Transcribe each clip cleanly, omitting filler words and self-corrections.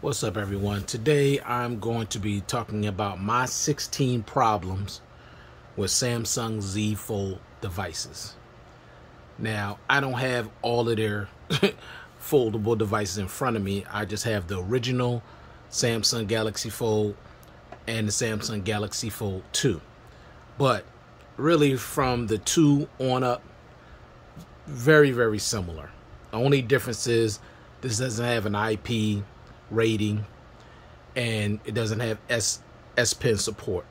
What's up, everyone? Today I'm going to be talking about my 16 problems with Samsung Z Fold devices. Now, I don't have all of their foldable devices in front of me. I just have the original Samsung Galaxy Fold and the Samsung Galaxy Fold 2. But really, from the 2 on up, very, very similar. The only difference is this doesn't have an IP rating and it doesn't have S Pen support.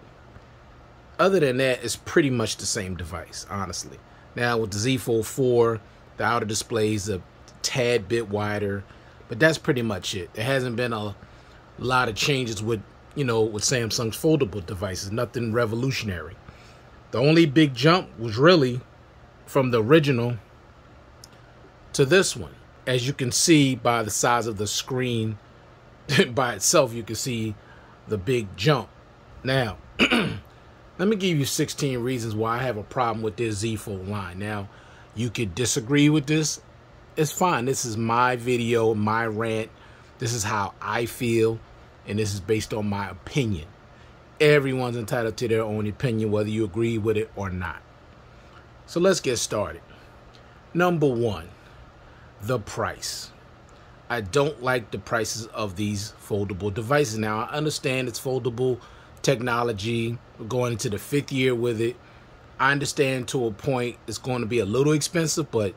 Other than that, it's pretty much the same device, honestly. Now with the Z Fold 4, the outer display is a tad bit wider, but that's pretty much it. There hasn't been a lot of changes with Samsung's foldable devices, nothing revolutionary. The only big jump was really from the original to this one. As you can see by the size of the screen by itself, you can see the big jump. Now, let me give you 16 reasons why I have a problem with this Z Fold line. Now, you could disagree with this. It's fine. This is my video, my rant. This is how I feel, and this is based on my opinion. Everyone's entitled to their own opinion, whether you agree with it or not. So let's get started. Number one, the price. I don't like the prices of these foldable devices. Now, I understand it's foldable technology. We're going into the 5th year with it. I understand to a point it's going to be a little expensive, but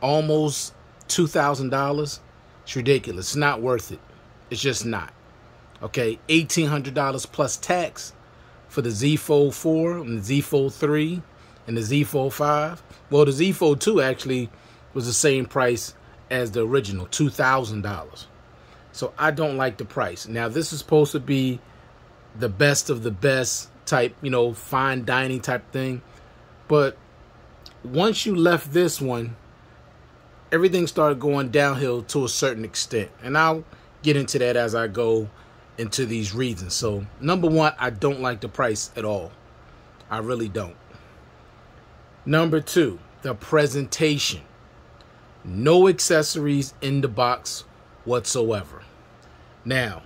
almost $2,000. It's ridiculous. It's not worth it. It's just not. Okay, $1,800 plus tax for the Z Fold 4 and the Z Fold 3 and the Z Fold 5. Well, the Z Fold 2 actually was the same price as the original, $2,000. So I don't like the price. Now, this is supposed to be the best of the best type, fine dining type thing. But once you left this one, everything started going downhill to a certain extent. And I'll get into that as I go into these reasons. So number one, I don't like the price at all. I really don't. Number two, the presentation. No accessories in the box whatsoever. Now,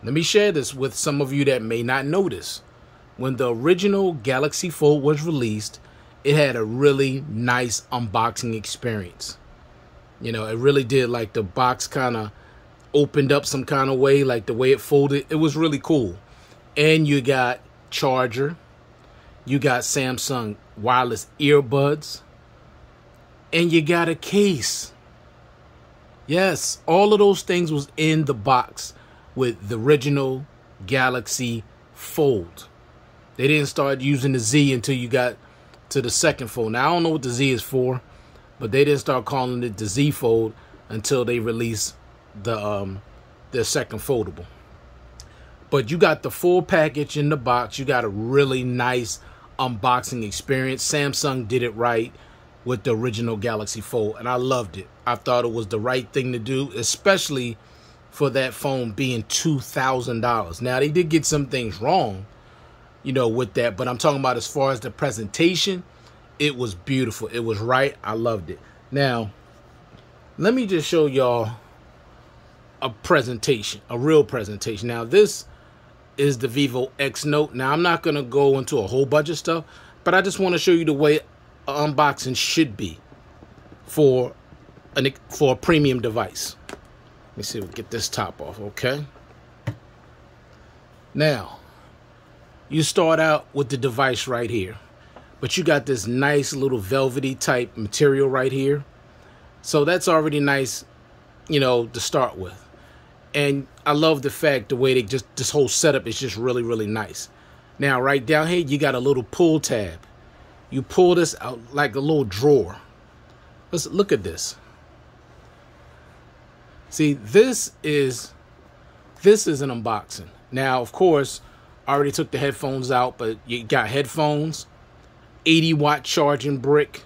let me share this with some of you that may not know this. When the original Galaxy Fold was released, it had a really nice unboxing experience. It really did. Like, the box kind of opened up some kind of way, like the way it folded. It was really cool. And you got charger. You got Samsung wireless earbuds. And you got a case. Yes, all of those things was in the box with the original Galaxy Fold. They didn't start using the Z until you got to the second fold. Now, I don't know what the Z is for, but they didn't start calling it the Z Fold until they released the second foldable. But you got the full package in the box. You got a really nice unboxing experience. Samsung did it right with the original Galaxy Fold, and I loved it. I thought it was the right thing to do, especially for that phone being $2,000. Now, they did get some things wrong, with that, but I'm talking about as far as the presentation, it was beautiful. It was right. I loved it. Now, let me just show y'all a presentation, a real presentation. Now, this is the Vivo X Note. Now, I'm not going to go into a whole bunch of stuff, but I just want to show you the way unboxing should be for a premium device. Let me see if we get this top off. Okay, now you start out with the device right here, but you got this nice little velvety type material right here, so that's already nice, to start with. And I love the fact the way they this whole setup is just really, really nice. Now, right down here, you got a little pull tab. You pull this out like a little drawer. Let's look at this. See, this is an unboxing. Now, of course, I already took the headphones out, but you got headphones, 80-watt charging brick.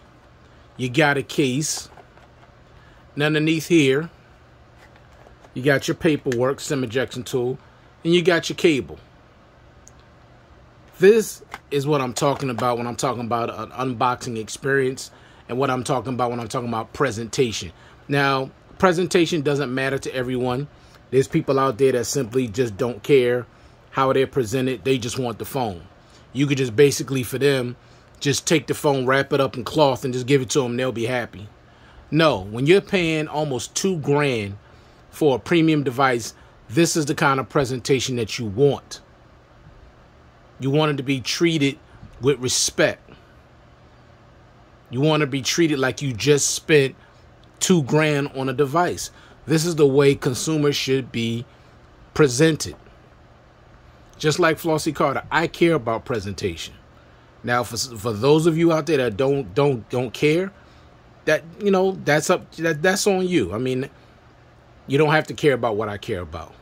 You got a case. And underneath here, you got your paperwork, SIM ejection tool, and you got your cable. This is what I'm talking about when I'm talking about an unboxing experience, and what I'm talking about when I'm talking about presentation. Now, presentation doesn't matter to everyone. There's people out there that simply just don't care how they're presented. They just want the phone. You could just basically, for them, just take the phone, wrap it up in cloth, and just give it to them. They'll be happy. No, when you're paying almost $2,000 for a premium device, this is the kind of presentation that you want. You want it to be treated with respect. You want to be treated like you just spent $2,000 on a device. This is the way consumers should be presented. Just like Flossie Carter, I care about presentation. Now, for those of you out there that don't care, that, you know, that's on you. I mean, you don't have to care about what I care about,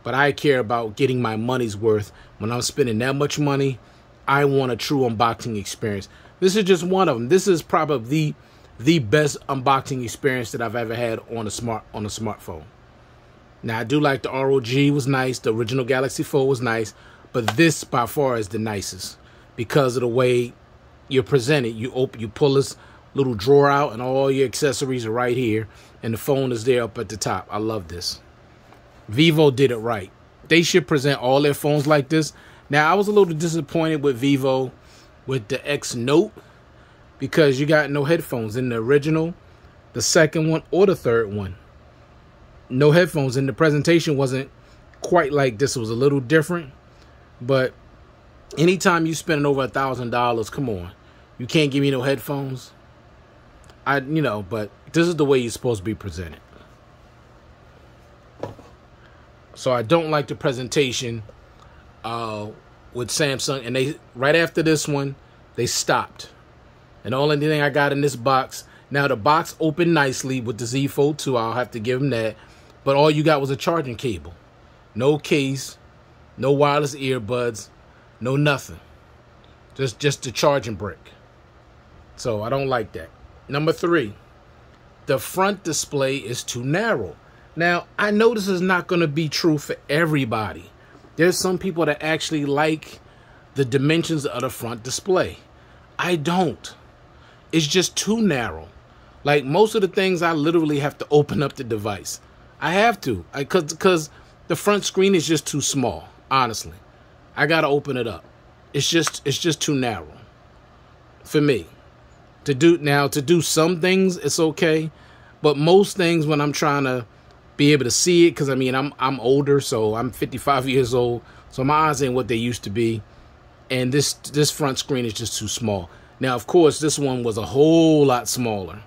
but I care about getting my money's worth. When I'm spending that much money, I want a true unboxing experience. This is just one of them. This is probably the best unboxing experience that I've ever had on a smartphone. Now, I do like the ROG was nice. The original Galaxy 4 was nice. But this, by far, is the nicest because of the way you're presented. You pull this little drawer out, and all your accessories are right here. And the phone is there up at the top. I love this. Vivo did it right. They should present all their phones like this. Now, I was a little disappointed with Vivo with the X Note because you got no headphones in the original, the second one, or the third one. No headphones, and the presentation wasn't quite like this. It was a little different, but anytime you spend over $1,000, come on, you can't give me no headphones. But this is the way you're supposed to be presented. So I don't like the presentation with Samsung, and they right after this one they stopped. And the only thing I got in this box, now the box opened nicely with the Z Fold 2. I'll have to give them that. But all you got was a charging cable. No case, no wireless earbuds, no nothing. Just the charging brick. So I don't like that. Number 3, the front display is too narrow. Now, I know this is not going to be true for everybody. There's some people that actually like the dimensions of the front display. I don't. It's just too narrow. Like most of the things, I literally have to open up the device. I have to, because the front screen is just too small. Honestly, I gotta open it up. It's just too narrow for me. To do some things, it's okay, but most things when I'm trying to be able to see it, because I mean I'm older, so I'm 55 years old, so my eyes ain't what they used to be, and this front screen is just too small. Now, of course, this one was a whole lot smaller.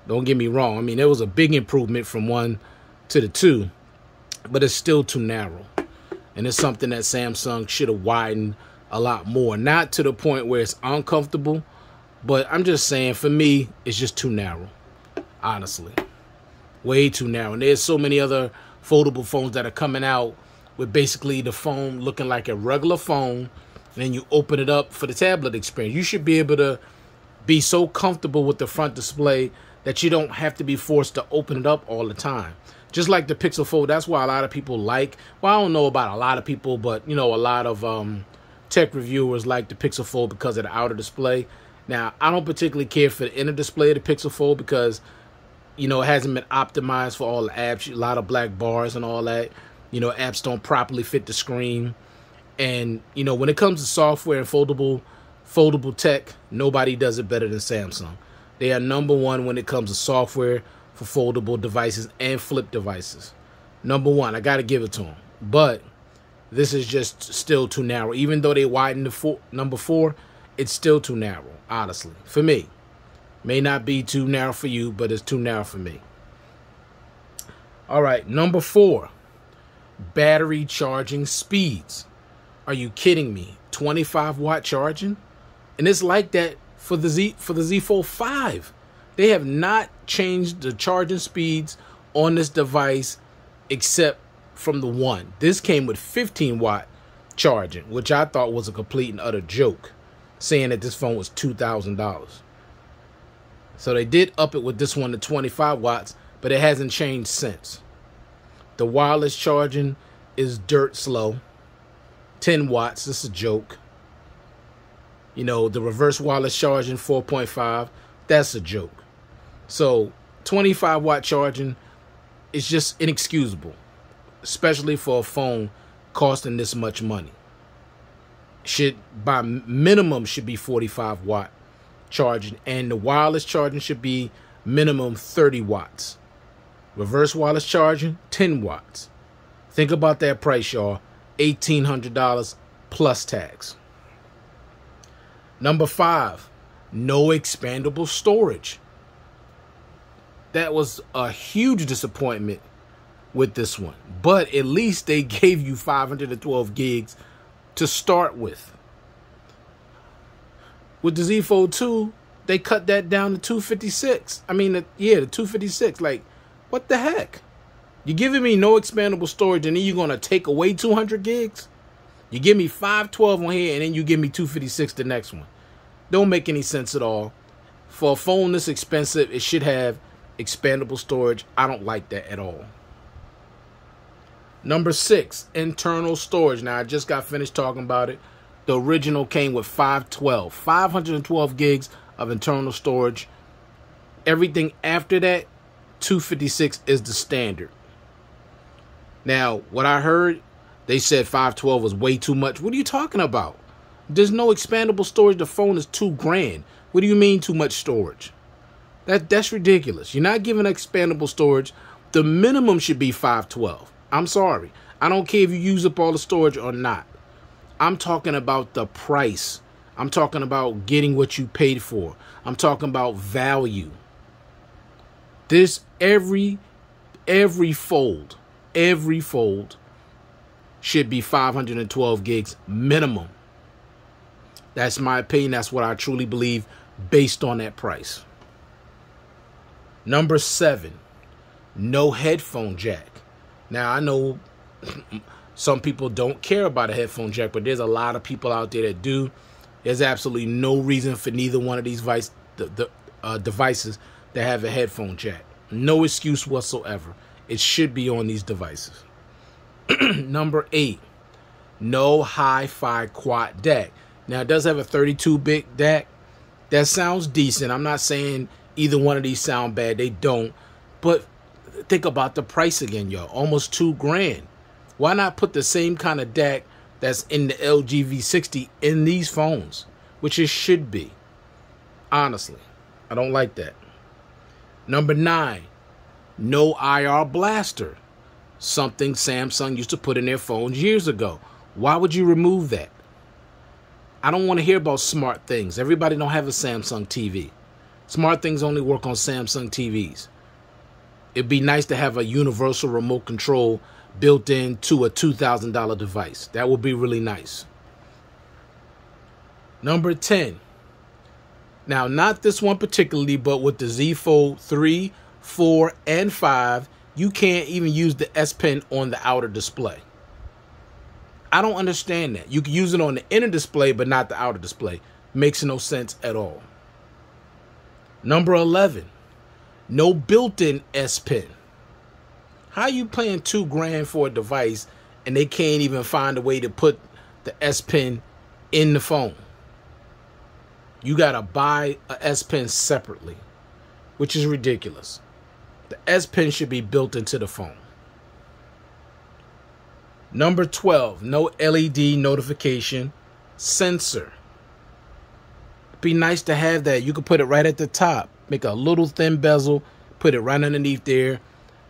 Don't get me wrong. I mean, there was a big improvement from 1 to the 2, but it's still too narrow. And it's something that Samsung should have widened a lot more. Not to the point where it's uncomfortable, but I'm just saying, for me, it's just too narrow. Honestly. Way too narrow. And there's so many other foldable phones that are coming out with basically the phone looking like a regular phone, and then you open it up for the tablet experience. You should be able to be so comfortable with the front display that you don't have to be forced to open it up all the time. Just like the Pixel Fold, that's why a lot of people like, well, I don't know about a lot of people, but, you know, a lot of tech reviewers like the Pixel Fold because of the outer display. Now, I don't particularly care for the inner display of the Pixel Fold because, you know, it hasn't been optimized for all the apps, a lot of black bars and all that. You know, apps don't properly fit the screen. And, you know, when it comes to software and foldable tech, nobody does it better than Samsung. They are #1 when it comes to software for foldable devices and flip devices. #1, I got to give it to them. But this is just still too narrow. Even though they widened the number 4, it's still too narrow, honestly, for me. May not be too narrow for you, but it's too narrow for me. All right, number 4, battery charging speeds. Are you kidding me? 25-watt charging? And it's like that for the Z Fold 5. They have not changed the charging speeds on this device except from the 1. This came with 15-watt charging, which I thought was a complete and utter joke, saying that this phone was $2,000. So they did up it with this one to 25 watts, but it hasn't changed since. The wireless charging is dirt slow. 10 watts, this is a joke. You know, the reverse wireless charging, 4.5, that's a joke. So 25-watt charging is just inexcusable. especially for a phone costing this much money. Should, by minimum, should be 45 watt charging, and the wireless charging should be minimum 30 watts. Reverse wireless charging, 10 watts. Think about that price, y'all. $1,800 plus tax. Number 5, no expandable storage. That was a huge disappointment with this one, but at least they gave you 512 gigs to start with. With the Z Fold 2, they cut that down to 256. I mean, the 256. Like, what the heck? You're giving me no expandable storage, and then you're going to take away 200 gigs? You give me 512 on here, and then you give me 256 the next one. Don't make any sense at all. For a phone this expensive, it should have expandable storage. I don't like that at all. Number 6, internal storage. Now, I just got finished talking about it. The original came with 512 gigs of internal storage. Everything after that, 256 is the standard. Now, what I heard, they said 512 was way too much. What are you talking about? There's no expandable storage. The phone is $2,000. What do you mean too much storage? That's ridiculous. You're not giving expandable storage. The minimum should be 512. I'm sorry. I don't care if you use up all the storage or not. I'm talking about the price. I'm talking about getting what you paid for. I'm talking about value. This every fold should be 512 gigs minimum. That's my opinion. That's what I truly believe based on that price. Number 7, no headphone jack. Now, I know some people don't care about a headphone jack, but there's a lot of people out there that do. There's absolutely no reason for neither one of these devices to have a headphone jack. No excuse whatsoever. It should be on these devices. Number 8, no hi-fi quad DAC. Now, it does have a 32-bit DAC. That sounds decent. I'm not saying either one of these sound bad. They don't. But think about the price again, y'all. Almost $2,000. Why not put the same kind of DAC that's in the LG V60 in these phones, which it should be? Honestly, I don't like that. Number 9, no IR blaster. Something Samsung used to put in their phones years ago. Why would you remove that? I don't want to hear about smart things. Everybody don't have a Samsung TV. Smart things only work on Samsung TVs. It'd be nice to have a universal remote control built into a $2,000 device. That would be really nice. Number 10. Now, not this one particularly, but with the Z Fold 3, 4, and 5, you can't even use the S Pen on the outer display. I don't understand that. You can use it on the inner display, but not the outer display. Makes no sense at all. Number 11. No built-in S Pen. How you paying $2,000 for a device and they can't even find a way to put the S Pen in the phone? You gotta buy a S Pen separately, which is ridiculous. The S Pen should be built into the phone. Number 12, no LED notification sensor. It'd be nice to have that. You could put it right at the top. Make a little thin bezel, put it right underneath there.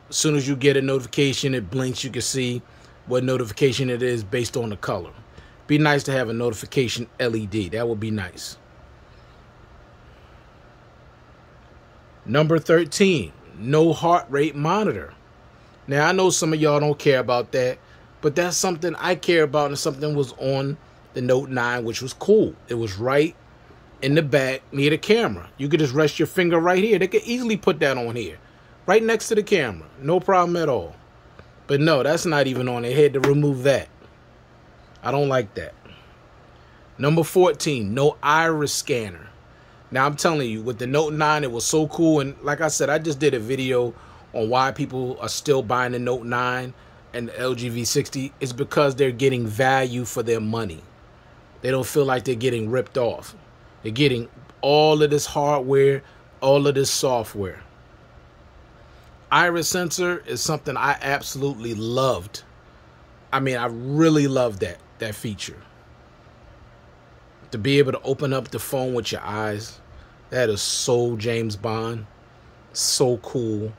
As soon as you get a notification, it blinks. You can see what notification it is based on the color. Be nice to have a notification LED. That would be nice. Number 13, no heart rate monitor. Now, I know some of y'all don't care about that, but that's something I care about, and something was on the Note 9, which was cool. It was right in the back near the camera. You could just rest your finger right here. They could easily put that on here, right next to the camera. No problem at all. But no, that's not even on. They had to remove that. I don't like that. Number 14, no iris scanner. Now, I'm telling you, with the Note 9, it was so cool. And like I said, I just did a video on why people are still buying the Note 9 and the LG V60. It's because they're getting value for their money. They don't feel like they're getting ripped off. They're getting all of this hardware, all of this software. Iris sensor is something I absolutely loved. I mean, I really love that feature. To be able to open up the phone with your eyes, that is so James Bond, so cool.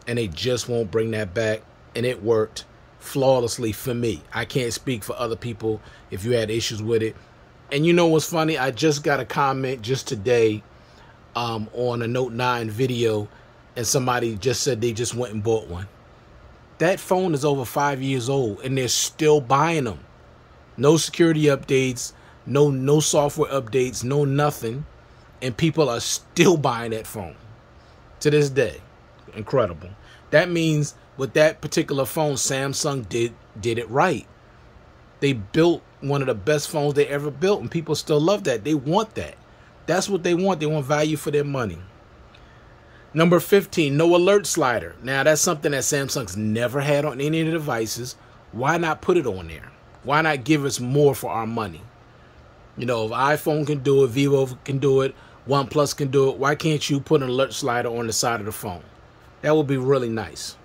And they just won't bring that back. And it worked flawlessly for me. I can't speak for other people if you had issues with it. And you know what's funny? I just got a comment just today on a Note 9 video, and somebody just said they just went and bought one. That phone is over 5 years old, and they're still buying them. No security updates, no software updates, no nothing. And people are still buying that phone to this day. Incredible. That means with that particular phone, Samsung did it right. They built one of the best phones they ever built, and people still love that. They want that. That's what they want. They want value for their money. Number 15, no alert slider. Now, that's something that Samsung's never had on any of the devices. Why not put it on there? Why not give us more for our money? You know, if iPhone can do it, Vivo can do it, OnePlus can do it, why can't you put an alert slider on the side of the phone? That would be really nice.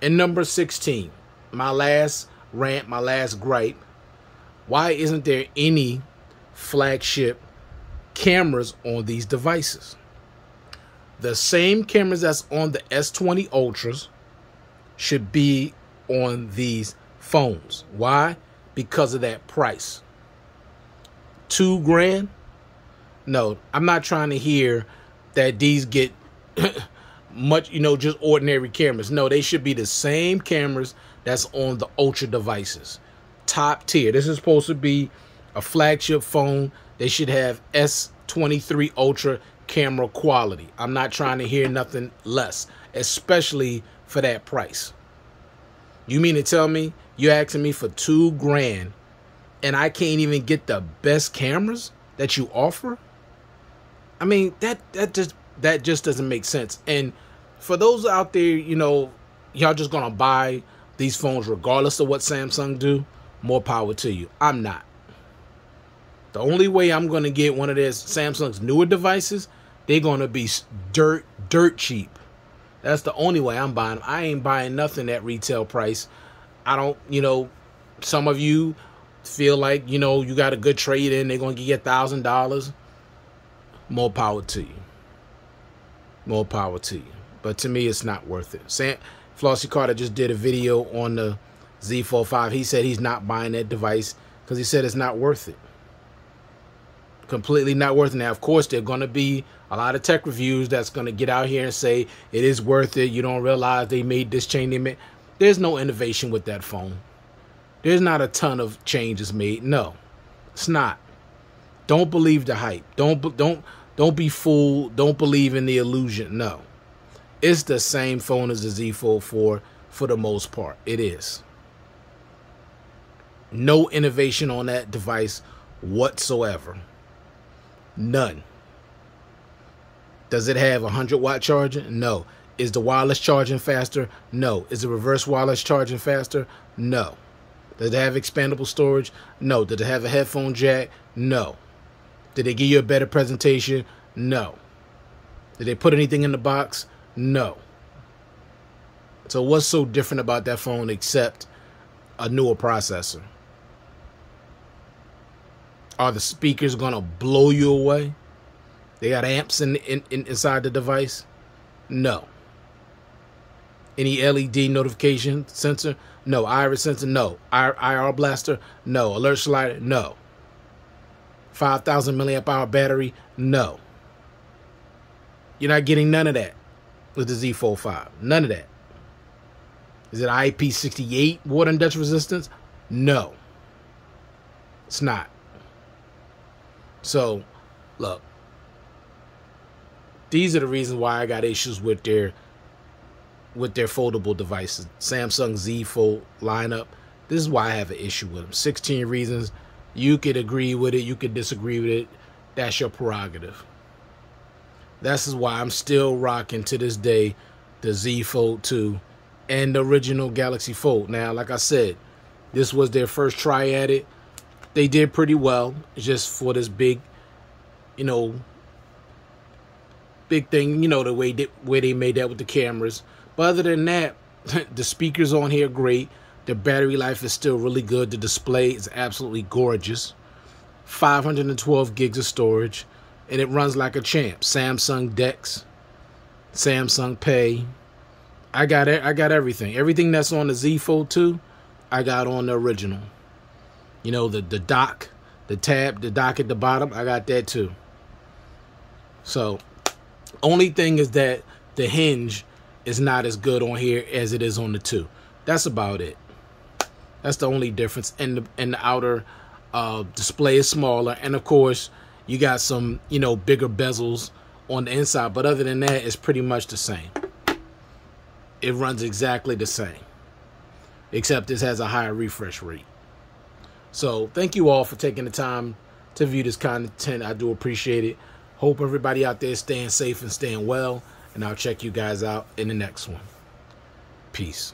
And number 16, my last rant, my last gripe. Why isn't there any flagship cameras on these devices? The same cameras that's on the S20 Ultras should be on these phones. Why? Because of that price. $2,000? No, I'm not trying to hear that these get much, just ordinary cameras. No, they should be the same cameras that's on the Ultra devices. Top tier. This is supposed to be a flagship phone. They should have S23 Ultra camera quality. I'm not trying to hear nothing less, especially for that price. You mean to tell me you're asking me for $2,000 and I can't even get the best cameras that you offer? I mean, that just doesn't make sense. And for those out there, y'all just gonna buy these phones regardless of what Samsung do, more power to you. I'm not. The only way I'm gonna get one of their Samsung's newer devices, they're gonna be dirt cheap. That's the only way I'm buying them. I ain't buying nothing at retail price. I don't, some of you feel like, you got a good trade in, they're gonna give you $1,000. More power to you. More power to you. But to me, it's not worth it. Flossie Carter just did a video on the Z Fold 5. He said he's not buying that device because he said it's not worth it. Completely not worth it. Now, of course, there are going to be a lot of tech reviews that's going to get out here and say it is worth it. You don't realize they made this change. There's no innovation with that phone. There's not a ton of changes made. No, it's not. Don't believe the hype. Don't be fooled. Don't believe in the illusion. No. It's the same phone as the Z Fold 4 for the most part. It is. No innovation on that device whatsoever. None. Does it have a 100-watt charger? No. Is the wireless charging faster? No. Is the reverse wireless charging faster? No. Does it have expandable storage? No. Does it have a headphone jack? No. Did they give you a better presentation? No. Did they put anything in the box? No. So what's so different about that phone except a newer processor? Are the speakers gonna blow you away? They got amps inside the device? No. Any LED notification sensor? No. Iris sensor? No. IR blaster? No. Alert slider? No. 5,000 milliamp hour battery? No. You're not getting none of that with the Z Fold 5. None of that. Is it IP68 water and dust resistance? No. It's not. So, look. These are the reasons why I got issues with their foldable devices. Samsung Z Fold lineup. This is why I have an issue with them. 16 reasons. You could agree with it. You could disagree with it. That's your prerogative. This is why I'm still rocking to this day the Z Fold 2 and the original Galaxy Fold. Now, like I said, this was their first try at it. They did pretty well just for this big, big thing, you know, the way where they made that with the cameras. But other than that, the speakers on here are great. The battery life is still really good. The display is absolutely gorgeous. 512 gigs of storage, and it runs like a champ. Samsung DeX, Samsung Pay. I got everything. Everything that's on the Z Fold 2, I got on the original. You know, the dock, the tab, the dock at the bottom, I got that too. So, only thing is that the hinge is not as good on here as it is on the 2. That's about it. That's the only difference. And the outer display is smaller, and of course you got some, you know, bigger bezels on the inside. But other than that, it's pretty much the same. It runs exactly the same, except this has a higher refresh rate. So thank you all for taking the time to view this content. I do appreciate it. Hope everybody out there is staying safe and staying well, and I'll check you guys out in the next one. Peace.